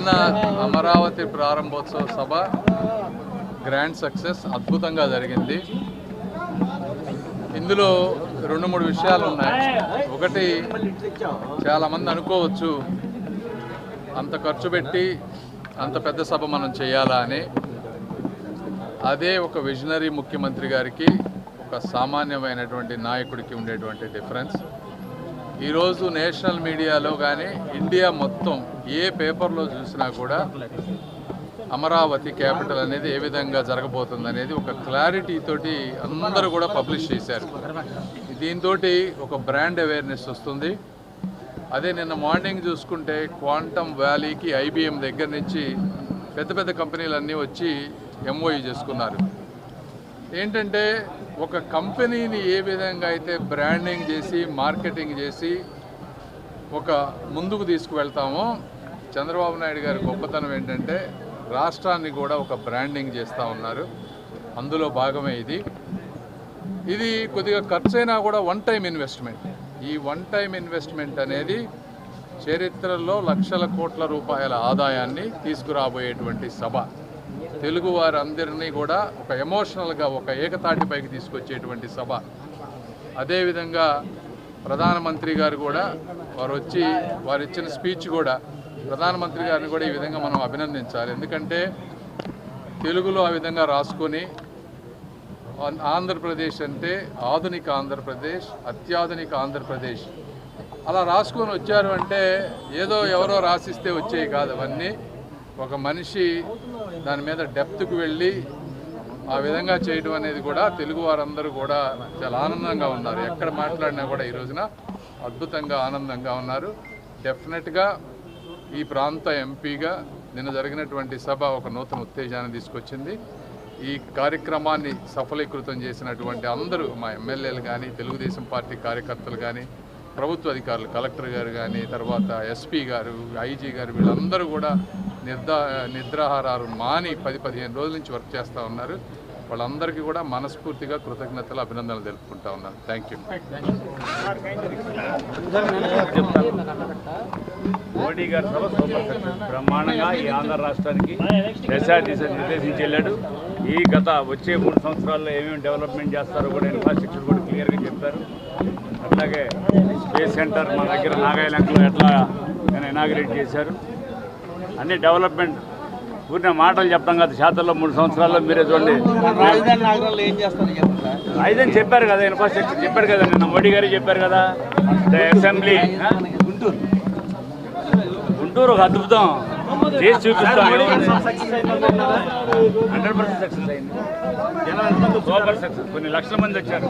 నిన్న అమరావతి ప్రారంభోత్సవ సభ grand success, అద్భుతంగా జరిగింది. ఇందులో 2-3 విషయాలు ఉన్నాయి. ఒకటి, చాలామంది అనుకోవచ్చు అంత ఖర్చు పెట్టి అంత పెద్ద సభ మనం చేయాలా అని. అదే ఒక విజనరీ ముఖ్యమంత్రి గారికి, ఒక సామాన్యమైనటువంటి నాయకుడికి ఉండేటువంటి డిఫరెన్స్. ఈరోజు నేషనల్ మీడియాలో కానీ ఇండియా మొత్తం ఏ పేపర్లో చూసినా కూడా అమరావతి క్యాపిటల్ అనేది ఏ విధంగా జరగబోతుంది అనేది ఒక క్లారిటీ తోటి అందరూ కూడా పబ్లిష్ చేశారు. దీంతో ఒక బ్రాండ్ అవేర్నెస్ వస్తుంది. అదే నిన్న మార్నింగ్ చూసుకుంటే క్వాంటమ్ వ్యాలీకి IBM దగ్గర నుంచి పెద్ద పెద్ద కంపెనీలన్నీ వచ్చి MOU చేసుకున్నారు. ఏంటంటే ఒక కంపెనీని ఏ విధంగా అయితే బ్రాండింగ్ చేసి మార్కెటింగ్ చేసి ఒక ముందుకు తీసుకువెళ్తామో, చంద్రబాబు నాయుడు గారి గొప్పతనం ఏంటంటే రాష్ట్రాన్ని కూడా ఒక బ్రాండింగ్ చేస్తూ ఉన్నారు. అందులో భాగమే ఇది కొద్దిగా ఖర్చైనా కూడా వన్ టైం ఇన్వెస్ట్మెంట్. ఈ వన్ టైం ఇన్వెస్ట్మెంట్ అనేది చరిత్రలో లక్షల కోట్ల రూపాయల ఆదాయాన్ని తీసుకురాబోయేటువంటి సభ. తెలుగు వారందరినీ కూడా ఒక ఎమోషనల్గా ఒక ఏకతాటిపైకి తీసుకొచ్చేటువంటి సభ. అదేవిధంగా ప్రధానమంత్రి గారు కూడా వారు ఇచ్చిన స్పీచ్ కూడా, ప్రధానమంత్రి గారిని కూడా ఈ విధంగా మనం అభినందించాలి. ఎందుకంటే తెలుగులో ఆ విధంగా రాసుకొని ఆంధ్రప్రదేశ్ అంటే ఆధునిక ఆంధ్రప్రదేశ్, అత్యాధునిక ఆంధ్రప్రదేశ్ అలా రాసుకొని వచ్చారు. అంటే ఏదో ఎవరో రాసిస్తే వచ్చేవి కాదు అవన్నీ. ఒక మనిషి దాని మీద డెప్త్కు వెళ్ళి ఆ విధంగా చేయడం అనేది కూడా తెలుగు వారందరూ కూడా చాలా ఆనందంగా ఉన్నారు. ఎక్కడ మాట్లాడినా కూడా ఈ రోజున అద్భుతంగా ఆనందంగా ఉన్నారు. డెఫినెట్గా ఈ ప్రాంత ఎంపీగా నిన్న జరిగినటువంటి సభ ఒక నూతన ఉత్తేజాన్ని తీసుకొచ్చింది. ఈ కార్యక్రమాన్ని సఫలీకృతం చేసినటువంటి అందరూ, మా ఎమ్మెల్యేలు కానీ, తెలుగుదేశం పార్టీ కార్యకర్తలు కానీ, ప్రభుత్వ అధికారులు, కలెక్టర్ గారు కానీ, తర్వాత SP గారు, IG గారు, వీళ్ళందరూ కూడా నిద్రాహారాలు మాని 10-15 రోజుల నుంచి వర్క్ చేస్తూ ఉన్నారు. వాళ్ళందరికీ కూడా మనస్ఫూర్తిగా కృతజ్ఞతలు, అభినందనలు తెలుపుకుంటా ఉన్నాను. Thank you. మోడీ గారి సభ సూపర్ సక్సెస్. బ్రహ్మాండంగా ఈ ఆంధ్ర రాష్ట్రానికి దిశ నిర్దేశించి వెళ్ళాడు. వచ్చే 3 సంవత్సరాల్లో ఏమేమి డెవలప్మెంట్ చేస్తారో కూడా ఇన్ఫ్రాస్ట్రక్చర్ కూడా క్లియర్గా చెప్పారు. అట్లాగే స్పేస్ సెంటర్ మన దగ్గర నాగాలంకలో ఎట్లా ఇనాగ్రేట్ చేశారు. అన్ని డెవలప్మెంట్ పూర్ణ మాటలు చెప్తాం కదా, శాతంలో 3 సంవత్సరాల్లో మీరే చూడండి. రాజధాని చెప్పారు కదా, ఇన్ఫ్రాస్ట్రక్చర్ చెప్పారు కదా, నిన్న మోడీ గారు చెప్పారు కదా. అసెంబ్లీ గుంటూరు ఒక అద్భుతం చేసి చూపిస్తాం. 100% సక్సెస్ అయింది. Super success. కొన్ని లక్షల మంది వచ్చారు.